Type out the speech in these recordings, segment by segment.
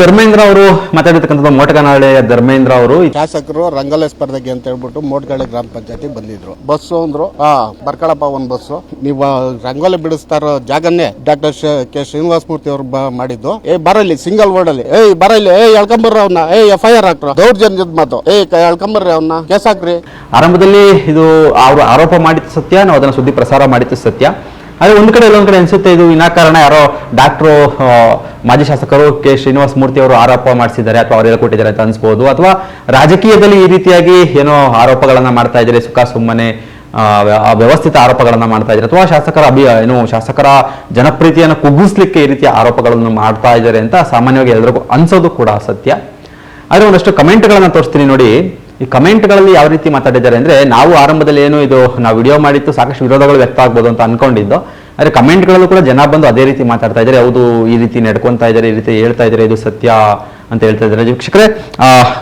ಧರ್ಮೇಂದ್ರ ಅವರು ಮಾತಾಡಿರ್ತಕ್ಕಂಥದ್ದು ಮೋಟಗಾನಹಳ್ಳಿಯ ಧರ್ಮೇಂದ್ರ ಅವರು ಶಾಸಕರು ರಂಗೋಲಿ ಸ್ಪರ್ಧೆಗೆ ಅಂತ ಹೇಳ್ಬಿಟ್ಟು ಮೋಟಗಾಳಿ ಗ್ರಾಮ ಪಂಚಾಯತಿ ಬಂದಿದ್ರು. ಬಸ್ಸು ಅಂದ್ರು ಬರ್ಕಳಪ್ಪ ಒಂದ್ ಬಸ್ಸು, ನೀವು ರಂಗೋಲಿ ಬಿಡಿಸ್ತಾರೋ ಜಾಗನ್ನೇ ಡಾಕ್ಟರ್ ಕೆ ಶ್ರೀನಿವಾಸ ಮೂರ್ತಿ ಅವರು ಮಾಡಿದ್ದು. ಬರಲಿ ಸಿಂಗಲ್ ವರ್ಡ್ ಅಲ್ಲಿ ಬರಲಿ ಎಳ್ಕೊಂಬರ್ರಿ ಅವನ್ನ FIR ಹಾಕ್ರ ದೌರ್ಜನ್ಯದ ಮಾತು ಎಳ್ಕೊಂಬರ್ರಿ ಅವನ್ನ ಕೇಸ್ ಹಾಕ್ರಿ. ಆರಂಭದಲ್ಲಿ ಇದು ಅವರು ಆರೋಪ ಮಾಡಿದ್ದು ಸತ್ಯ, ನಾವು ಅದನ್ನ ಸುದ್ದಿ ಪ್ರಸಾರ ಮಾಡಿದ್ದು ಸತ್ಯ. ಅದೇ ಒಂದ್ ಕಡೆ ಎಲ್ಲೊಂದ್ ಕಡೆ ಅನ್ಸುತ್ತೆ ಇದು ವಿನಾಕಾರಣ ಯಾರೋ ಡಾಕ್ಟ್ರು ಮಾಜಿ ಶಾಸಕರು ಕೆ ಶ್ರೀನಿವಾಸ ಮೂರ್ತಿ ಅವರು ಆರೋಪ ಮಾಡಿಸಿದ್ದಾರೆ ಅಥವಾ ಅವರು ಹೇಳ್ಕೊಟ್ಟಿದ್ದಾರೆ ಅಂತ ಅನ್ಸ್ಬೋದು, ಅಥವಾ ರಾಜಕೀಯದಲ್ಲಿ ಈ ರೀತಿಯಾಗಿ ಏನೋ ಆರೋಪಗಳನ್ನ ಮಾಡ್ತಾ ಇದ್ದಾರೆ, ಸುಖ ಸುಮ್ಮನೆ ವ್ಯವಸ್ಥಿತ ಆರೋಪಗಳನ್ನ ಮಾಡ್ತಾ ಇದ್ದಾರೆ, ಅಥವಾ ಶಾಸಕರ ಜನಪ್ರೀತಿಯನ್ನು ಕುಗ್ಗಿಸ್ಲಿಕ್ಕೆ ಈ ರೀತಿಯ ಆರೋಪಗಳನ್ನು ಮಾಡ್ತಾ ಇದ್ದಾರೆ ಅಂತ ಸಾಮಾನ್ಯವಾಗಿ ಎಲ್ಲರಿಗೂ ಅನ್ಸೋದು ಕೂಡ ಸತ್ಯ. ಆದ್ರೆ ಒಂದಷ್ಟು ಕಮೆಂಟ್ಗಳನ್ನ ತೋರಿಸ್ತೀನಿ ನೋಡಿ. ಈ ಕಮೆಂಟ್ಗಳಲ್ಲಿ ಯಾವ ರೀತಿ ಮಾತಾಡಿದ್ದಾರೆ ಅಂದ್ರೆ, ನಾವು ಆರಂಭದಲ್ಲಿ ಏನು ಇದು ನಾವು ವಿಡಿಯೋ ಮಾಡಿತ್ತು ಸಾಕಷ್ಟು ವಿರೋಧಗಳು ವ್ಯಕ್ತ ಆಗ್ಬೋದು ಅಂತ ಅನ್ಕೊಂಡಿದ್ದು, ಆದ್ರೆ ಕಮೆಂಟ್ಗಳಲ್ಲೂ ಕೂಡ ಜನ ಬಂದು ಅದೇ ರೀತಿ ಮಾತಾಡ್ತಾ ಇದ್ದಾರೆ. ಹೌದು, ಈ ರೀತಿ ನಡ್ಕೊಂತಾ ಇದ್ದಾರೆ, ಈ ರೀತಿ ಹೇಳ್ತಾ ಇದ್ದಾರೆ, ಇದು ಸತ್ಯ ಅಂತ ಹೇಳ್ತಾ ಇದ್ದಾರೆ. ವೀಕ್ಷಕರೇ,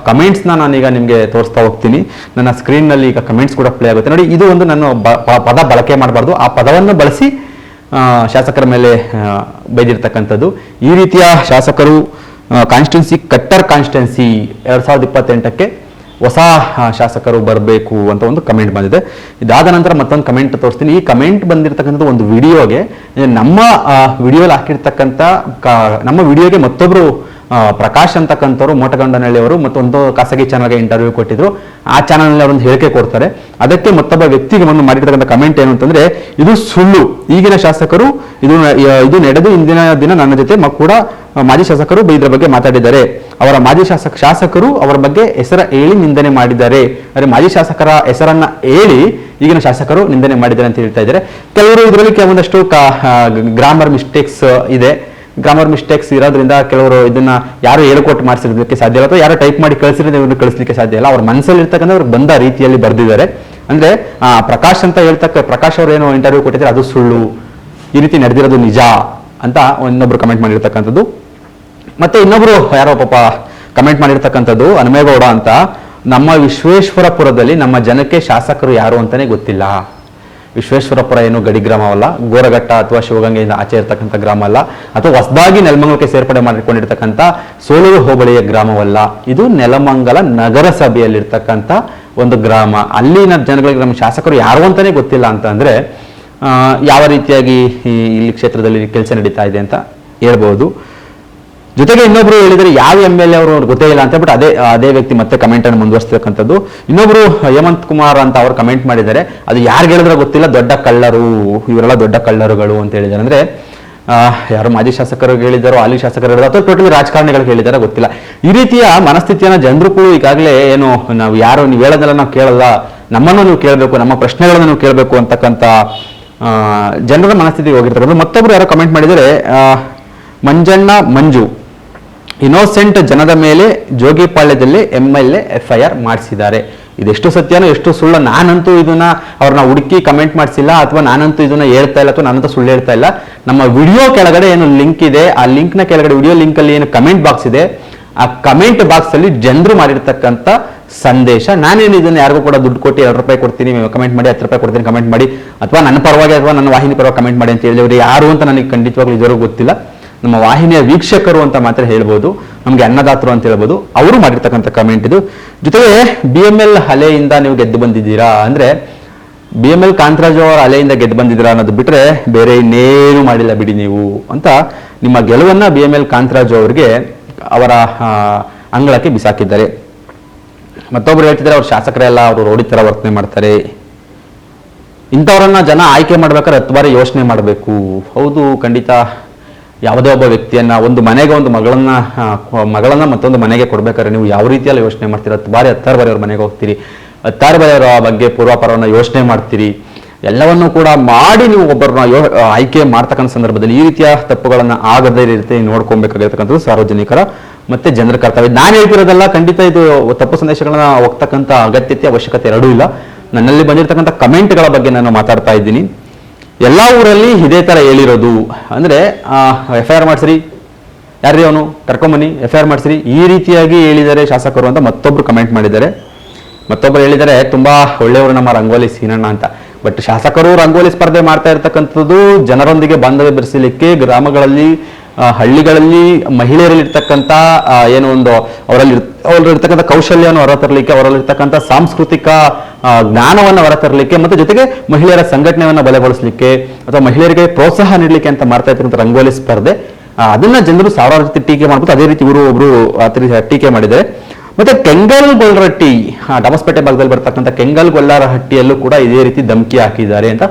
ಕಮೆಂಟ್ಸ್ನ ನಾನೀಗ ನಿಮಗೆ ತೋರಿಸ್ತಾ ಹೋಗ್ತೀನಿ. ನನ್ನ ಸ್ಕ್ರೀನ್ ನಲ್ಲಿ ಈಗ ಕಮೆಂಟ್ಸ್ ಕೂಡ ಪ್ಲೇ ಆಗುತ್ತೆ ನೋಡಿ. ಇದು ಒಂದು ನಾನು ಪದ ಬಳಕೆ ಮಾಡಬಾರ್ದು, ಆ ಪದವನ್ನು ಬಳಸಿ ಶಾಸಕರ ಮೇಲೆ ಬೈದಿರ್ತಕ್ಕಂಥದ್ದು. ಈ ರೀತಿಯ ಶಾಸಕರು ಕಾನ್ಸ್ಟಿಟ್ಯೂನ್ಸಿ ಕಟ್ಟರ್ ಕಾನ್ಸ್ಟಿಟ್ಯೂನ್ಸಿ 2028ಕ್ಕೆ ಹೊಸ ಶಾಸಕರು ಬರಬೇಕು ಅಂತ ಒಂದು ಕಮೆಂಟ್ ಬಂದಿದೆ. ಇದಾದ ನಂತರ ಮತ್ತೊಂದು ಕಮೆಂಟ್ ತೋರಿಸ್ತೀನಿ. ಈ ಕಮೆಂಟ್ ಬಂದಿರತಕ್ಕಂಥ ಒಂದು ವಿಡಿಯೋಗೆ, ನಮ್ಮ ವಿಡಿಯೋಲಿ ಹಾಕಿರ್ತಕ್ಕಂಥ ನಮ್ಮ ವಿಡಿಯೋಗೆ ಮತ್ತೊಬ್ರು ಪ್ರಕಾಶ್ ಅಂತಕ್ಕಂಥವ್ರು ಮೋಟಗೊಂಡನಹಳ್ಳಿಯವರು ಮತ್ತೊಂದು ಖಾಸಗಿ ಚಾನಲ್ಗೆ ಇಂಟರ್ವ್ಯೂ ಕೊಟ್ಟಿದ್ರು. ಆ ಚಾನಲ್ನಲ್ಲಿ ಅವರೊಂದು ಹೇಳಿಕೆ ಕೊಡ್ತಾರೆ. ಅದಕ್ಕೆ ಮತ್ತೊಬ್ಬ ವ್ಯಕ್ತಿಗೆ ಒಂದು ಮಾಡಿರ್ತಕ್ಕಂಥ ಕಮೆಂಟ್ ಏನು ಅಂತಂದ್ರೆ, ಇದು ಸುಳ್ಳು, ಈಗಿನ ಶಾಸಕರು ಇದು ನಡೆದು ಇಂದಿನ ದಿನ ನನ್ನ ಜೊತೆ ಕೂಡ ಮಾಜಿ ಶಾಸಕರು ಇದರ ಬಗ್ಗೆ ಮಾತಾಡಿದ್ದಾರೆ. ಅವರ ಮಾಜಿ ಶಾಸಕರು ಅವರ ಬಗ್ಗೆ ಹೆಸರ ಹೇಳಿ ನಿಂದನೆ ಮಾಡಿದ್ದಾರೆ. ಅಂದ್ರೆ ಮಾಜಿ ಶಾಸಕರ ಹೆಸರನ್ನ ಹೇಳಿ ಈಗಿನ ಶಾಸಕರು ನಿಂದನೆ ಮಾಡಿದ್ದಾರೆ ಅಂತ ಹೇಳ್ತಾ ಇದ್ದಾರೆ. ಕೆಲವರು ಇದರಲ್ಲಿ ಕೆಲವೊಂದಷ್ಟು ಗ್ರಾಮರ್ ಮಿಸ್ಟೇಕ್ಸ್ ಇದೆ. ಗ್ರಾಮರ್ ಮಿಸ್ಟೇಕ್ಸ್ ಇರೋದ್ರಿಂದ ಕೆಲವರು ಇದನ್ನ ಯಾರು ಹೇಳ್ಕೊಟ್ಟು ಮಾಡಿಸಿರ್ಲಿಕ್ಕೆ ಸಾಧ್ಯ ಇಲ್ಲ, ಅಥವಾ ಯಾರು ಟೈಪ್ ಮಾಡಿ ಕಳಿಸಿರೋದು ಇವ್ರನ್ನ ಕಳಿಸ್ಲಿಕ್ಕೆ ಸಾಧ್ಯ ಇಲ್ಲ. ಅವ್ರ ಮನಸ್ಸಲ್ಲಿ ಇರ್ತಕ್ಕಂಥ ಅವ್ರಿಗೆ ಬಂದ ರೀತಿಯಲ್ಲಿ ಬರೆದಿದ್ದಾರೆ. ಅಂದ್ರೆ ಪ್ರಕಾಶ್ ಅಂತ ಪ್ರಕಾಶ್ ಅವರು ಏನು ಇಂಟರ್ವ್ಯೂ ಕೊಟ್ಟಿದ್ದಾರೆ ಅದು ಸುಳ್ಳು, ಈ ರೀತಿ ನಡೆದಿರೋದು ನಿಜ ಅಂತ ಇನ್ನೊಬ್ರು ಕಮೆಂಟ್ ಮಾಡಿರ್ತಕ್ಕಂಥದ್ದು. ಮತ್ತೆ ಇನ್ನೊಬ್ರು ಯಾರೋ ಪಾಪ ಕಮೆಂಟ್ ಮಾಡಿರ್ತಕ್ಕಂಥದ್ದು ಹನುಮೇಗೌಡ ಅಂತ, ನಮ್ಮ ವಿಶ್ವೇಶ್ವರಪುರದಲ್ಲಿ ನಮ್ಮ ಜನಕ್ಕೆ ಶಾಸಕರು ಯಾರು ಅಂತಾನೆ ಗೊತ್ತಿಲ್ಲ. ವಿಶ್ವೇಶ್ವರಪುರ ಏನು ಗಡಿ ಗ್ರಾಮವಲ್ಲ, ಗೋರಘಟ್ಟ ಅಥವಾ ಶಿವಗಂಗೆಯಿಂದ ಆಚೆ ಇರ್ತಕ್ಕಂಥ ಗ್ರಾಮ ಅಲ್ಲ, ಅಥವಾ ಹೊಸದಾಗಿ ನೆಲಮಂಗಲಕ್ಕೆ ಸೇರ್ಪಡೆ ಮಾಡಿಕೊಂಡಿರ್ತಕ್ಕಂಥ ಸೋಲೂರು ಹೋಬಳಿಯ ಗ್ರಾಮವಲ್ಲ. ಇದು ನೆಲಮಂಗಲ ನಗರಸಭೆಯಲ್ಲಿರ್ತಕ್ಕಂಥ ಒಂದು ಗ್ರಾಮ. ಅಲ್ಲಿನ ಜನಗಳಿಗೆ ನಮ್ಮ ಶಾಸಕರು ಯಾರು ಅಂತಾನೆ ಗೊತ್ತಿಲ್ಲ ಅಂತ ಅಂದ್ರೆ ಯಾವ ರೀತಿಯಾಗಿ ಇಲ್ಲಿ ಕ್ಷೇತ್ರದಲ್ಲಿ ಕೆಲಸ ನಡೀತಾ ಇದೆ ಅಂತ ಹೇಳ್ಬಹುದು. ಜೊತೆಗೆ ಇನ್ನೊಬ್ರು ಹೇಳಿದರೆ ಯಾವ MLA ಅವರು ಗೊತ್ತೇ ಇಲ್ಲ ಅಂತ ಹೇಳ್ಬಿಟ್ಟು ಅದೇ ವ್ಯಕ್ತಿ ಮತ್ತೆ ಕಮೆಂಟ್ ಅನ್ನು ಮುಂದುವರಿಸ್ತಕ್ಕಂಥದ್ದು. ಇನ್ನೊಬ್ರು ಹೇಮಂತ್ ಕುಮಾರ್ ಅಂತ ಅವರು ಕಮೆಂಟ್ ಮಾಡಿದ್ದಾರೆ, ಅದು ಯಾರು ಹೇಳಿದ್ರೆ ಗೊತ್ತಿಲ್ಲ, ದೊಡ್ಡ ಕಳ್ಳರು, ಇವರೆಲ್ಲ ದೊಡ್ಡ ಕಳ್ಳರುಗಳು ಅಂತ ಹೇಳಿದ್ದಾರೆ. ಅಂದ್ರೆ ಯಾರು ಮಾಜಿ ಶಾಸಕರು ಹೇಳಿದಾರೋ, ಹಾಲಿ ಶಾಸಕರು ಹೇಳಿದಾರೋ, ಅಥವಾ ಟೋಟಲಿ ರಾಜಕಾರಣಿಗಳಿಗೆ ಹೇಳಿದಾರೋ ಗೊತ್ತಿಲ್ಲ. ಈ ರೀತಿಯ ಮನಸ್ಥಿತಿಯನ್ನ ಜನರು ಕೂಡ ಈಗಾಗಲೇ ಏನು ನಾವು ಯಾರು ನೀವು ಹೇಳೋದೆಲ್ಲ ನಾವು ಕೇಳಲ್ಲ, ನಮ್ಮನ್ನು ನೀವು ಕೇಳಬೇಕು, ನಮ್ಮ ಪ್ರಶ್ನೆಗಳನ್ನು ನೀವು ಕೇಳಬೇಕು ಅಂತಕ್ಕಂಥ ಜನರ ಮನಸ್ಥಿತಿಗೆ ಹೋಗಿರ್ತಕ್ಕಂಥ. ಮತ್ತೊಬ್ರು ಯಾರೋ ಕಮೆಂಟ್ ಮಾಡಿದರೆ, ಮಂಜಣ್ಣ ಮಂಜು, ಇನ್ನೋಸೆಂಟ್ ಜನದ ಮೇಲೆ ಜೋಗಿಪಾಳ್ಯದಲ್ಲಿ MLA FIR ಮಾಡಿಸಿದ್ದಾರೆ. ಇದೆಷ್ಟು ಸತ್ಯನೋ ಎಷ್ಟು ಸುಳ್ಳು ನಾನಂತೂ ಇದನ್ನ ಅವ್ರನ್ನ ಹುಡುಕಿ ಕಮೆಂಟ್ ಮಾಡಿಸಿಲ್ಲ, ಅಥವಾ ನಾನಂತೂ ಇದನ್ನ ಹೇಳ್ತಾ ಇಲ್ಲ, ಅಥವಾ ನಾನಂತೂ ಸುಳ್ಳು ಹೇಳ್ತಾ ಇಲ್ಲ. ನಮ್ಮ ವಿಡಿಯೋ ಕೆಳಗಡೆ ಏನು ಲಿಂಕ್ ಇದೆ, ಆ ಲಿಂಕ್ನ ಕೆಳಗಡೆ ವಿಡಿಯೋ ಲಿಂಕ್ ಅಲ್ಲಿ ಏನು ಕಮೆಂಟ್ ಬಾಕ್ಸ್ ಇದೆ, ಆ ಕಮೆಂಟ್ ಬಾಕ್ಸ್ ಅಲ್ಲಿ ಜನರು ಮಾಡಿರ್ತಕ್ಕಂಥ ಸಂದೇಶ. ನಾನೇನು ಇದನ್ನ ಯಾರಿಗೂ ಕೂಡ ದುಡ್ಡು ಕೊಟ್ಟು 2 ರೂಪಾಯಿ ಕೊಡ್ತೀನಿ ಕಮೆಂಟ್ ಮಾಡಿ, 10 ರೂಪಾಯಿ ಕೊಡ್ತೀನಿ ಕಮೆಂಟ್ ಮಾಡಿ, ಅಥವಾ ನನ್ನ ಪರವಾಗಿ ಅಥವಾ ನನ್ನ ವಾಹಿನಿ ಪರವಾಗಿ ಕಮೆಂಟ್ ಮಾಡಿ ಅಂತ ಹೇಳಿದವರು ಯಾರು ಅಂತ ನನಗೆ ಖಂಡಿತವಾಗ್ಲೂ ಇದುವರೆಗೂ ಗೊತ್ತಿಲ್ಲ. ನಮ್ಮ ವಾಹಿನಿಯ ವೀಕ್ಷಕರು ಅಂತ ಮಾತ್ರ ಹೇಳ್ಬೋದು, ನಮ್ಗೆ ಅನ್ನದಾತರು ಅಂತ ಹೇಳ್ಬೋದು, ಅವರು ಮಾಡಿರ್ತಕ್ಕಂಥ ಕಮೆಂಟ್ ಇದು. ಜೊತೆಗೆ BML ಅಲೆಯಿಂದ ನೀವು ಗೆದ್ದು ಬಂದಿದ್ದೀರಾ ಅಂದ್ರೆ, BML ಕಾಂತರಾಜ್ ಅವರ ಅಲೆಯಿಂದ ಗೆದ್ದು ಬಂದಿದ್ದೀರಾ ಅನ್ನೋದು ಬಿಟ್ರೆ ಬೇರೆ ಇನ್ನೇನು ಮಾಡಿಲ್ಲ ಬಿಡಿ ನೀವು ಅಂತ ನಿಮ್ಮ ಗೆಲುವನ್ನ BML ಕಾಂತರಾಜ್ ಅವರಿಗೆ ಅವರ ಅಂಗಳಕ್ಕೆ ಬಿಸಾಕಿದ್ದಾರೆ. ಮತ್ತೊಬ್ರು ಹೇಳ್ತಿದ್ದಾರೆ, ಅವ್ರ ಶಾಸಕರೆಲ್ಲ ಅವರು ರೋಡಿ ತರ ವರ್ತನೆ ಮಾಡ್ತಾರೆ, ಇಂಥವ್ರನ್ನ ಜನ ಆಯ್ಕೆ ಮಾಡ್ಬೇಕಾದ್ರೆ 10 ಬಾರಿ ಯೋಚನೆ ಮಾಡಬೇಕು. ಹೌದು, ಖಂಡಿತ. ಯಾವುದೇ ಒಬ್ಬ ವ್ಯಕ್ತಿಯನ್ನ ಒಂದು ಮನೆಗೆ ಒಂದು ಮಗಳನ್ನ ಮತ್ತೊಂದು ಮನೆಗೆ ಕೊಡ್ಬೇಕಾದ್ರೆ ನೀವು ಯಾವ ರೀತಿಯಲ್ಲಿ ಯೋಚನೆ ಮಾಡ್ತೀರಿ? 10 ಬಾರಿ ಅವ್ರ ಮನೆಗೆ ಹೋಗ್ತೀರಿ, 10 ಬಾರಿ ಅವರ ಬಗ್ಗೆ ಪೂರ್ವಾಪರವನ್ನ ಯೋಚನೆ ಮಾಡ್ತೀರಿ. ಎಲ್ಲವನ್ನೂ ಕೂಡ ಮಾಡಿ ನೀವು ಒಬ್ಬರನ್ನ ಆಯ್ಕೆ ಮಾಡ್ತಕ್ಕಂಥ ಸಂದರ್ಭದಲ್ಲಿ ಈ ರೀತಿಯ ತಪ್ಪುಗಳನ್ನ ಆಗದೇ ರೀತಿ ನೋಡ್ಕೊಬೇಕಾಗಿರ್ತಕ್ಕಂಥದ್ದು ಸಾರ್ವಜನಿಕರ ಮತ್ತೆ ಜನರ ಕರ್ತವ್ಯ. ನಾನು ಹೇಳ್ತಿರೋದಲ್ಲ, ಖಂಡಿತ ಇದು ತಪ್ಪು ಸಂದೇಶಗಳನ್ನ ಹೋಗ್ತಕ್ಕಂಥ ಅಗತ್ಯತೆ ಅವಶ್ಯಕತೆ ಎರಡೂ ಇಲ್ಲ. ನನ್ನಲ್ಲಿ ಬಂದಿರತಕ್ಕಂಥ ಕಮೆಂಟ್ಗಳ ಬಗ್ಗೆ ನಾನು ಮಾತಾಡ್ತಾ ಇದ್ದೀನಿ. ಎಲ್ಲಾ ಊರಲ್ಲಿ ಇದೇ ತರ ಹೇಳಿರೋದು ಅಂದ್ರೆ FIR ಮಾಡಿಸ್ರಿ, ಯಾರ್ರಿ ಅವನು ಕರ್ಕೊಂಬನ್ನಿ, FIR ಮಾಡಿಸ್ರಿ, ಈ ರೀತಿಯಾಗಿ ಹೇಳಿದ್ದಾರೆ ಶಾಸಕರು ಅಂತ ಮತ್ತೊಬ್ರು ಕಮೆಂಟ್ ಮಾಡಿದ್ದಾರೆ. ಮತ್ತೊಬ್ರು ಹೇಳಿದ್ದಾರೆ, ತುಂಬಾ ಒಳ್ಳೆಯವರು ನಮ್ಮ ರಂಗೋಲಿ ಸೀನಣ್ಣ ಅಂತ. ಬಟ್ ಶಾಸಕರು ರಂಗೋಲಿ ಸ್ಪರ್ಧೆ ಮಾಡ್ತಾ ಇರ್ತಕ್ಕಂಥದ್ದು ಜನರೊಂದಿಗೆ ಬಾಂಧವ್ಯ ಬೆರೆಸಲಿಕ್ಕೆ, ಗ್ರಾಮಗಳಲ್ಲಿ ಹಳ್ಳಿಗಳಲ್ಲಿ ಮಹಿಳೆಯರಲ್ಲಿರ್ತಕ್ಕಂಥ ಏನೋ ಒಂದು ಅವರಲ್ಲಿರ್ತಕ್ಕಂಥ ಕೌಶಲ್ಯವನ್ನು ಹೊರತರಲಿಕ್ಕೆ, ಅವರಲ್ಲಿರ್ತಕ್ಕಂಥ ಸಾಂಸ್ಕೃತಿಕ ಜ್ಞಾನವನ್ನು ಹೊರತರಲಿಕ್ಕೆ, ಮತ್ತು ಜೊತೆಗೆ ಮಹಿಳೆಯರ ಸಂಘಟನೆಯನ್ನು ಬಲಗೊಳಿಸಲಿಕ್ಕೆ ಅಥವಾ ಮಹಿಳೆಯರಿಗೆ ಪ್ರೋತ್ಸಾಹ ನೀಡಲಿಕ್ಕೆ ಅಂತ ಮಾಡ್ತಾ ಇರ್ತಕ್ಕಂಥ ರಂಗೋಲಿ ಸ್ಪರ್ಧೆ. ಅದನ್ನ ಜನರು ಸಾವಿರಾರು ರೀತಿ ಟೀಕೆ ಮಾಡ್ಬೋದು. ಅದೇ ರೀತಿ ಇವರು ಒಬ್ರು ಟೀಕೆ ಮಾಡಿದ್ದಾರೆ. ಮತ್ತೆ ಕೆಂಗಲ್ಗೊಲ್ಲರಹಟ್ಟಿ, ಡಬಸ್ಪೇಟೆ ಭಾಗದಲ್ಲಿ ಬರ್ತಕ್ಕಂಥ ಕೆಂಗಲ್ಗೊಲ್ಲರಹಟ್ಟಿಯಲ್ಲೂ ಕೂಡ ಇದೇ ರೀತಿ ಧಮಕಿ ಹಾಕಿದ್ದಾರೆ ಅಂತ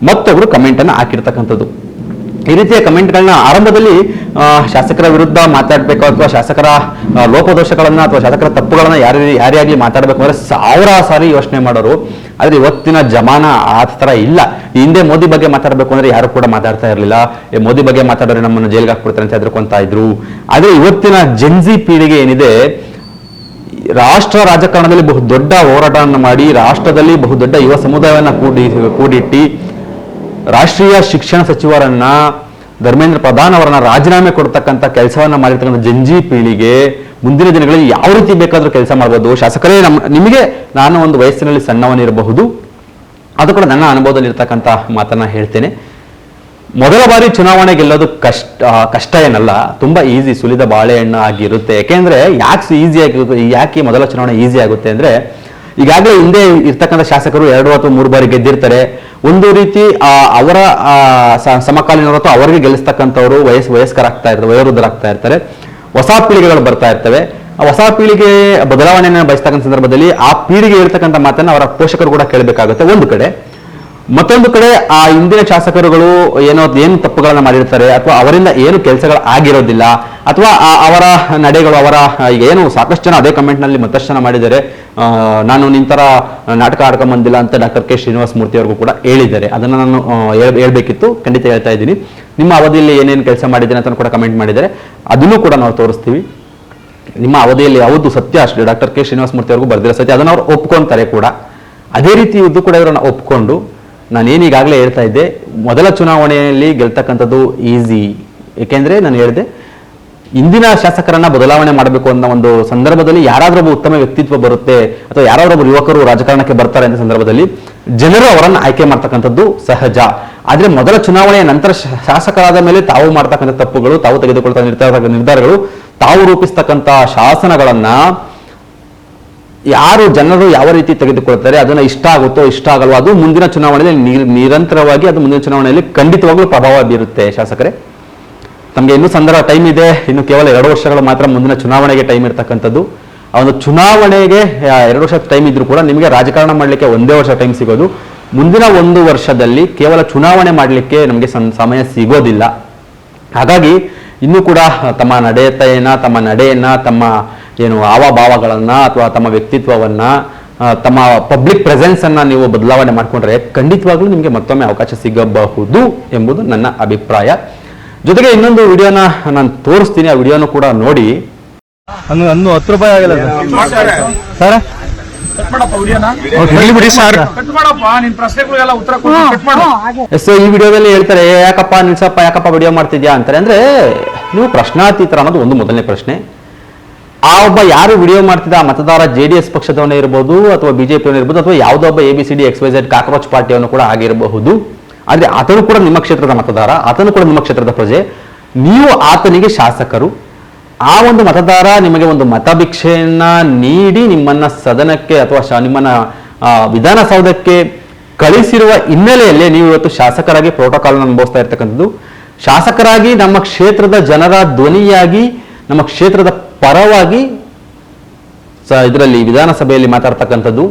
ಮತ್ತೊಬ್ರು ಕಮೆಂಟ್ ಅನ್ನು ಹಾಕಿರ್ತಕ್ಕಂಥದ್ದು. ಈ ರೀತಿಯ ಕಮೆಂಟ್ಗಳನ್ನ ಆರಂಭದಲ್ಲಿ ಶಾಸಕರ ವಿರುದ್ಧ ಮಾತಾಡಬೇಕು ಅಥವಾ ಶಾಸಕರ ಲೋಪದೋಷಗಳನ್ನ ಅಥವಾ ಶಾಸಕರ ತಪ್ಪುಗಳನ್ನ ಯಾರೇ ಆಗಲಿ ಮಾತಾಡಬೇಕು ಅಂದ್ರೆ ಸಾವಿರಾರು ಸಾರಿ ಯೋಚನೆ ಮಾಡೋರು. ಆದ್ರೆ ಇವತ್ತಿನ ಜಮಾನ ಆ ತರ ಇಲ್ಲ. ಹಿಂದೆ ಮೋದಿ ಬಗ್ಗೆ ಮಾತಾಡಬೇಕು ಅಂದ್ರೆ ಯಾರು ಕೂಡ ಮಾತಾಡ್ತಾ ಇರಲಿಲ್ಲ. ಮೋದಿ ಬಗ್ಗೆ ಮಾತಾಡಿದ್ರೆ ನಮ್ಮನ್ನು ಜೈಲ್ಗೆ ಹಾಕ್ಬಿಡ್ತಾರೆ ಅಂತ ಹೆದರ್ಕೊಂತ ಇದ್ರು. ಆದ್ರೆ ಇವತ್ತಿನ ಜೆನ್ಜಿ ಪೀಳಿಗೆ ಏನಿದೆ, ರಾಷ್ಟ್ರ ರಾಜಕಾರಣದಲ್ಲಿ ಬಹುದೊಡ್ಡ ಹೋರಾಟವನ್ನು ಮಾಡಿ ರಾಷ್ಟ್ರದಲ್ಲಿ ಬಹುದೊಡ್ಡ ಯುವ ಸಮುದಾಯವನ್ನು ಕೂಡಿಟ್ಟಿ ರಾಷ್ಟ್ರೀಯ ಶಿಕ್ಷಣ ಸಚಿವರನ್ನ ಧರ್ಮೇಂದ್ರ ಪ್ರಧಾನ್ ಅವರನ್ನ ರಾಜೀನಾಮೆ ಕೊಡ್ತಕ್ಕಂಥ ಕೆಲಸವನ್ನ ಮಾಡಿರ್ತಕ್ಕಂಥ ಜಂಜಿ ಪೀಳಿಗೆ ಮುಂದಿನ ದಿನಗಳಲ್ಲಿ ಯಾವ ರೀತಿ ಬೇಕಾದ್ರೂ ಕೆಲಸ ಮಾಡ್ಬೋದು. ಶಾಸಕರೇ, ನಿಮಗೆ ನಾನು ಒಂದು ವಯಸ್ಸಿನಲ್ಲಿ ಸಣ್ಣವನಿರಬಹುದು, ಅದು ಕೂಡ ನನ್ನ ಅನುಭವದಲ್ಲಿ ಇರ್ತಕ್ಕಂಥ ಮಾತನ್ನ ಹೇಳ್ತೇನೆ. ಮೊದಲ ಬಾರಿ ಚುನಾವಣೆ ಗೆಲ್ಲೋದು ಕಷ್ಟ ಏನಲ್ಲ, ತುಂಬಾ ಈಸಿ, ಸುಲಿದ ಬಾಳೆಹಣ್ಣು ಆಗಿರುತ್ತೆ. ಯಾಕೆಂದ್ರೆ ಯಾಕೆ ಮೊದಲ ಚುನಾವಣೆ ಈಸಿ ಆಗುತ್ತೆ ಅಂದ್ರೆ, ಈಗಾಗಲೇ ಹಿಂದೆ ಇರ್ತಕ್ಕಂಥ ಶಾಸಕರು 2 ಅಥವಾ 3 ಬಾರಿ ಗೆದ್ದಿರ್ತಾರೆ. ಒಂದು ರೀತಿ ಅವರ ಸಮಕಾಲೀನರು ಅಥವಾ ಅವರಿಗೆ ಗೆಲ್ಲಿಸ್ತಕ್ಕಂಥವ್ರು ವಯಸ್ಕರಾಗ್ತಾ ಇರ್ತಾರೆ, ವಯೋವೃದ್ಧರಾಗ್ತಾ ಇರ್ತಾರೆ. ಹೊಸ ಪೀಳಿಗೆಗಳು ಬರ್ತಾ ಇರ್ತವೆ. ಆ ಹೊಸ ಪೀಳಿಗೆ ಬದಲಾವಣೆಯನ್ನು ಬಯಸ್ತಕ್ಕಂಥ ಸಂದರ್ಭದಲ್ಲಿ ಆ ಪೀಳಿಗೆ ಇರ್ತಕ್ಕಂಥ ಮಾತನ್ನ ಅವರ ಪೋಷಕರು ಕೂಡ ಕೇಳಬೇಕಾಗುತ್ತೆ ಒಂದು ಕಡೆ. ಮತ್ತೊಂದು ಕಡೆ ಆ ಹಿಂದಿನ ಶಾಸಕರುಗಳು ಏನು ತಪ್ಪುಗಳನ್ನ ಮಾಡಿರ್ತಾರೆ ಅಥವಾ ಅವರಿಂದ ಏನು ಕೆಲಸಗಳು ಆಗಿರೋದಿಲ್ಲ ಅಥವಾ ಅವರ ನಡೆಗಳು, ಅವರ ಈಗ ಏನು ಸಾಕಷ್ಟು ಜನ ಅದೇ ಕಮೆಂಟ್ ನಲ್ಲಿ ಮತ್ತಷ್ಟು ಜನ ಮಾಡಿದ್ದಾರೆ, ನಾನು ನಿಂತರ ನಾಟಕ ಆಡ್ಕೊಂಡ್ ಬಂದಿಲ್ಲ ಅಂತ ಡಾಕ್ಟರ್ ಕೆ ಶ್ರೀನಿವಾಸ ಮೂರ್ತಿ ಅವ್ರಿಗೂ ಕೂಡ ಹೇಳಿದ್ದಾರೆ. ಅದನ್ನ ನಾನು ಹೇಳ್ಬೇಕಿತ್ತು, ಖಂಡಿತ ಹೇಳ್ತಾ ಇದ್ದೀನಿ. ನಿಮ್ಮ ಅವಧಿಯಲ್ಲಿ ಏನೇನು ಕೆಲಸ ಮಾಡಿದ್ದೇನೆ ಅಂತ ಕೂಡ ಕಮೆಂಟ್ ಮಾಡಿದ್ದಾರೆ, ಅದನ್ನು ಕೂಡ ನಾವು ತೋರಿಸ್ತೀವಿ. ನಿಮ್ಮ ಅವಧಿಯಲ್ಲಿ ಯಾವುದು ಸತ್ಯ ಅಷ್ಟೇ, ಡಾಕ್ಟರ್ ಕೆ ಶ್ರೀನಿವಾಸ ಮೂರ್ತಿ ಅವ್ರಿಗೂ ಬರ್ದಿರೋ ಸತ್ಯ, ಅದನ್ನ ಅವ್ರು ಒಪ್ಕೊಂತಾರೆ ಕೂಡ. ಅದೇ ರೀತಿ ಇದು ಕೂಡ ಇವರನ್ನ ಒಪ್ಕೊಂಡು, ನಾನೇನು ಈಗಾಗಲೇ ಹೇಳ್ತಾ ಇದ್ದೆ, ಮೊದಲ ಚುನಾವಣೆಯಲ್ಲಿ ಗೆಲ್ತಕ್ಕಂಥದ್ದು ಈಸಿ. ಏಕೆಂದ್ರೆ ನಾನು ಹೇಳಿದೆ, ಇಂದಿನ ಶಾಸಕರನ್ನ ಬದಲಾವಣೆ ಮಾಡಬೇಕು ಅನ್ನೋ ಒಂದು ಸಂದರ್ಭದಲ್ಲಿ ಯಾರಾದ್ರೊಬ್ಬ ಉತ್ತಮ ವ್ಯಕ್ತಿತ್ವ ಬರುತ್ತೆ ಅಥವಾ ಯಾರಾದ್ರೊಬ್ಬ ಯುವಕರು ರಾಜಕಾರಣಕ್ಕೆ ಬರ್ತಾರೆ ಅಂತ ಸಂದರ್ಭದಲ್ಲಿ ಜನರು ಅವರನ್ನು ಆಯ್ಕೆ ಮಾಡ್ತಕ್ಕಂಥದ್ದು ಸಹಜ. ಆದ್ರೆ ಮೊದಲ ಚುನಾವಣೆಯ ನಂತರ ಶಾಸಕರಾದ ಮೇಲೆ ತಾವು ಮಾಡ್ತಕ್ಕಂಥ ತಪ್ಪುಗಳು, ತಾವು ತೆಗೆದುಕೊಳ್ತಾ ನಿರ್ಧಾರಗಳು, ತಾವು ರೂಪಿಸ್ತಕ್ಕಂಥ ಶಾಸನಗಳನ್ನ ಯಾರು ಜನರು ಯಾವ ರೀತಿ ತೆಗೆದುಕೊಳ್ತಾರೆ, ಅದನ್ನ ಇಷ್ಟ ಆಗುತ್ತೋ ಇಷ್ಟ ಆಗಲ್ವೋ, ಅದು ಮುಂದಿನ ಚುನಾವಣೆಯಲ್ಲಿ ನಿರಂತರವಾಗಿ ಅದು ಮುಂದಿನ ಚುನಾವಣೆಯಲ್ಲಿ ಖಂಡಿತವಾಗ್ಲೂ ಪ್ರಭಾವ ಬೀರುತ್ತೆ. ಶಾಸಕರೇ, ತಮಗೆ ಇನ್ನೂ ಟೈಮ್ ಇದೆ, ಇನ್ನು ಕೇವಲ 2 ವರ್ಷಗಳು ಮಾತ್ರ ಮುಂದಿನ ಚುನಾವಣೆಗೆ ಟೈಮ್ ಇರ್ತಕ್ಕಂಥದ್ದು. ಆ ಒಂದು ಚುನಾವಣೆಗೆ 2 ವರ್ಷ ಟೈಮ್ ಇದ್ರೂ ಕೂಡ ನಿಮಗೆ ರಾಜಕಾರಣ ಮಾಡಲಿಕ್ಕೆ 1 ವರ್ಷ ಟೈಮ್ ಸಿಗೋದು. ಮುಂದಿನ 1 ವರ್ಷದಲ್ಲಿ ಕೇವಲ ಚುನಾವಣೆ ಮಾಡಲಿಕ್ಕೆ ನಮಗೆ ಸಮಯ ಸಿಗೋದಿಲ್ಲ. ಹಾಗಾಗಿ ಇನ್ನೂ ಕೂಡ ತಮ್ಮ ನಡೆಯನ್ನ, ತಮ್ಮ ಏನು ಹಾವಭಾವಗಳನ್ನ ಅಥವಾ ತಮ್ಮ ವ್ಯಕ್ತಿತ್ವವನ್ನ, ತಮ್ಮ ಪಬ್ಲಿಕ್ ಪ್ರೆಸೆನ್ಸ್ ಅನ್ನ ನೀವು ಬದಲಾವಣೆ ಮಾಡ್ಕೊಂಡ್ರೆ ಖಂಡಿತವಾಗ್ಲೂ ನಿಮಗೆ ಮತ್ತೊಮ್ಮೆ ಅವಕಾಶ ಸಿಗಬಹುದು ಎಂಬುದು ನನ್ನ ಅಭಿಪ್ರಾಯ. ಜೊತೆಗೆ ಇನ್ನೊಂದು ವಿಡಿಯೋನ ನಾನು ತೋರಿಸ್ತೀನಿ, ಆ ವಿಡಿಯೋನು ಕೂಡ ನೋಡಿ. ಅನ್ನು 10 ರೂಪಾಯಿ ಆಗಿಲ್ಲ ಸರ್. ಈ ವಿಡಿಯೋದಲ್ಲಿ ಹೇಳ್ತಾರೆ, ಯಾಕಪ್ಪ ವಿಡಿಯೋ ಮಾಡ್ತಿದ್ಯಾ ಅಂತಾರೆ. ಅಂದ್ರೆ ನೀವು ಪ್ರಶ್ನಾತೀತರ ಅನ್ನೋದು ಒಂದು ಮೊದಲನೇ ಪ್ರಶ್ನೆ. ಆ ಒಬ್ಬ ಯಾರು ವಿಡಿಯೋ ಮಾಡ್ತಿದ್ದ ಆ ಮತದಾರ JDS ಪಕ್ಷದವನೇ ಇರಬಹುದು ಅಥವಾ ಬಿಜೆಪಿಯವನೇ ಇರಬಹುದು ಅಥವಾ ಯಾವುದೋ ಒಬ್ಬ ABCD XYZ ಕಾಕ್ರೋಚ್ ಪಾರ್ಟಿಯವನು ಕೂಡ ಆಗಿರಬಹುದು. ಆದ್ರೆ ಆತನು ಕೂಡ ನಿಮ್ಮ ಕ್ಷೇತ್ರದ ಮತದಾರ, ಆತನು ಕೂಡ ನಿಮ್ಮ ಕ್ಷೇತ್ರದ ಪ್ರಜೆ, ನೀವು ಆತನಿಗೆ ಶಾಸಕರು. ಆ ಒಂದು ಮತದಾರ ನಿಮಗೆ ಒಂದು ಮತಭಿಕ್ಷೆಯನ್ನ ನೀಡಿ ನಿಮ್ಮನ್ನ ಸದನಕ್ಕೆ ಅಥವಾ ನಿಮ್ಮನ್ನ ವಿಧಾನಸೌಧಕ್ಕೆ ಕಳಿಸಿರುವ ಹಿನ್ನೆಲೆಯಲ್ಲಿ ನೀವು ಇವತ್ತು ಶಾಸಕರಾಗಿ ಪ್ರೋಟೋಕಾಲ್ ಅನುಭವಿಸ್ತಾ ಇರ್ತಕ್ಕಂಥದ್ದು. ಶಾಸಕರಾಗಿ ನಮ್ಮ ಕ್ಷೇತ್ರದ ಜನರ ಧ್ವನಿಯಾಗಿ, ನಮ್ಮ ಕ್ಷೇತ್ರದ ಪರವಾಗಿ ಇದರಲ್ಲಿ ವಿಧಾನಸಭೆಯಲ್ಲಿ ಮಾತಾಡ್ತಕ್ಕಂಥದ್ದು.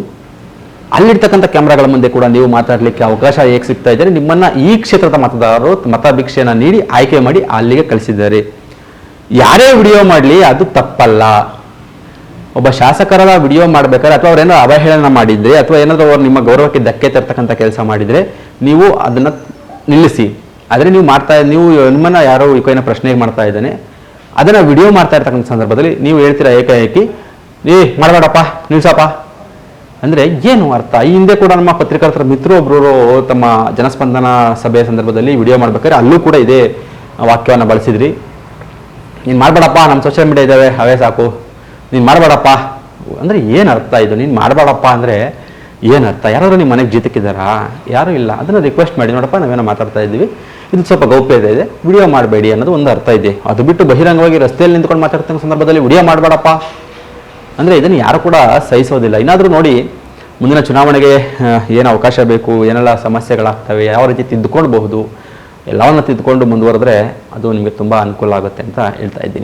ಅಲ್ಲಿರ್ತಕ್ಕಂಥ ಕ್ಯಾಮ್ರಾಗಳ ಮುಂದೆ ಕೂಡ ನೀವು ಮಾತಾಡಲಿಕ್ಕೆ ಅವಕಾಶ ಹೇಗೆ ಸಿಗ್ತಾ ಇದ್ದಾರೆ. ನಿಮ್ಮನ್ನ ಈ ಕ್ಷೇತ್ರದ ಮತದಾರರು ಮತಭಿಕ್ಷೆಯನ್ನ ನೀಡಿ ಆಯ್ಕೆ ಮಾಡಿ ಅಲ್ಲಿಗೆ ಕಳಿಸಿದ್ದಾರೆ. ಯಾರೇ ವಿಡಿಯೋ ಮಾಡಲಿ ಅದು ತಪ್ಪಲ್ಲ. ಒಬ್ಬ ಶಾಸಕರ ವಿಡಿಯೋ ಮಾಡ್ಬೇಕಾದ್ರೆ ಅಥವಾ ಅವ್ರೇನೋ ಅವಹೇಳನ ಮಾಡಿದ್ರೆ ಅಥವಾ ಏನಾದರೂ ಅವ್ರು ನಿಮ್ಮ ಗೌರವಕ್ಕೆ ಧಕ್ಕೆ ತರ್ತಕ್ಕಂಥ ಕೆಲಸ ಮಾಡಿದ್ರೆ ನೀವು ಅದನ್ನ ನಿಲ್ಲಿಸಿ. ಆದ್ರೆ ನೀವು ನಿಮ್ಮನ್ನ ಯಾರೋ ಏನೋ ಪ್ರಶ್ನೆ ಮಾಡ್ತಾ ಇದ್ದಾನೆ, ಅದನ್ನ ವಿಡಿಯೋ ಮಾಡ್ತಾ ಇರ್ತಕ್ಕಂಥ ಸಂದರ್ಭದಲ್ಲಿ ನೀವು ಹೇಳ್ತೀರಾ ಏಕಾಏಕಿ, ಮಾಡಬೇಡಪ್ಪ, ನಿಲ್ಸಪ್ಪ ಅಂದ್ರೆ ಏನು ಅರ್ಥ? ಈ ಹಿಂದೆ ಕೂಡ ನಮ್ಮ ಪತ್ರಿಕರ್ತರ ಮಿತ್ರೊಬ್ರು ತಮ್ಮ ಜನಸ್ಪಂದನ ಸಭೆಯ ಸಂದರ್ಭದಲ್ಲಿ ವಿಡಿಯೋ ಮಾಡ್ಬೇಕಾದ್ರೆ ಅಲ್ಲೂ ಕೂಡ ಇದೇ ವಾಕ್ಯವನ್ನು ಬಳಸಿದ್ರಿ. ನೀನು ಮಾಡಬೇಡಪ್ಪ, ನಮ್ಮ ಸೋಷಿಯಲ್ ಮೀಡಿಯಾ ಇದ್ದಾವೆ, ಅವೇ ಸಾಕು, ನೀನು ಮಾಡಬೇಡಪ್ಪ ಅಂದ್ರೆ ಏನು ಅರ್ಥ ಇದು? ನೀನು ಮಾಡಬೇಡಪ್ಪ ಅಂದ್ರೆ ಏನು ಅರ್ಥ? ಯಾರಾದ್ರೂ ನಿಮ್ಮ ಮನೆಗೆ ಜೀತಕ್ಕಿದ್ದಾರಾ? ಯಾರೂ ಇಲ್ಲ. ಅದನ್ನು ರಿಕ್ವೆಸ್ಟ್ ಮಾಡಿ, ನೋಡಪ್ಪ ನಾವೇನೋ ಮಾತಾಡ್ತಾ ಇದ್ದೀವಿ, ಇದು ಸ್ವಲ್ಪ ಗೌಪ್ಯತೆ ಇದೆ, ವಿಡಿಯೋ ಮಾಡಬೇಡಿ ಅನ್ನೋದು ಒಂದು ಅರ್ಥ ಇದೆ. ಅದು ಬಿಟ್ಟು ಬಹಿರಂಗವಾಗಿ ರಸ್ತೆಯಲ್ಲಿ ನಿಂತ್ಕೊಂಡು ಮಾತಾಡ್ತಕ್ಕಂಥ ಸಂದರ್ಭದಲ್ಲಿ ವಿಡಿಯೋ ಮಾಡಬೇಡಪ್ಪ ಅಂದರೆ ಇದನ್ನು ಯಾರು ಕೂಡ ಸಹಿಸೋದಿಲ್ಲ. ಇನ್ನಾದರೂ ನೋಡಿ ಮುಂದಿನ ಚುನಾವಣೆಗೆ ಏನು ಅವಕಾಶ ಬೇಕು, ಏನೆಲ್ಲ ಸಮಸ್ಯೆಗಳಾಗ್ತವೆ, ಯಾವ ರೀತಿ ತಿದ್ದುಕೊಳ್ಬಹುದು, ಎಲ್ಲವನ್ನ ತಿದ್ದುಕೊಂಡು ಮುಂದುವರೆದ್ರೆ ಅದು ನಿಮಗೆ ತುಂಬ ಅನುಕೂಲ ಆಗುತ್ತೆ ಅಂತ ಹೇಳ್ತಾ ಇದ್ದೀನಿ.